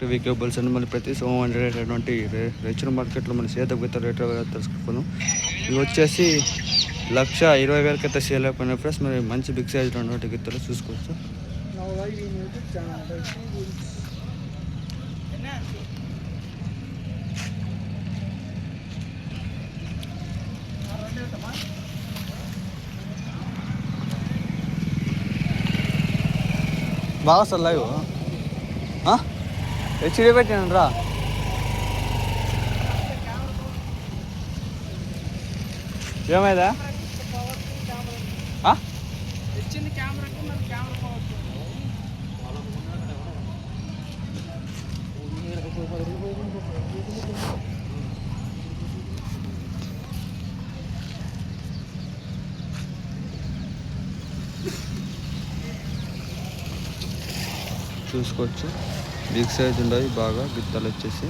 TV cables అని మళ్ళీ ప్రతి సోమవారం జరిగేటటువంటి రైచూరు మార్కెట్లో మన సేద విత్తన రేట్ తెలుసుకున్నాం. ఇవి వచ్చేసి 1,20,000 అయితే సేల్ అయిపోయినాయి ఫ్రెండ్స్. మరి మంచి బిగ్ సైజ్ ఉన్నటువంటి గిత్తలు చూసుకోవచ్చు. బాగా వస్తుంది లైవ్ హెచ్డీ పెట్టాను రా. ఏమైందా చూసుకోవచ్చు. బిగ్ సైజ్ ఉన్నాయి బాగా గిత్తలు వచ్చేసి.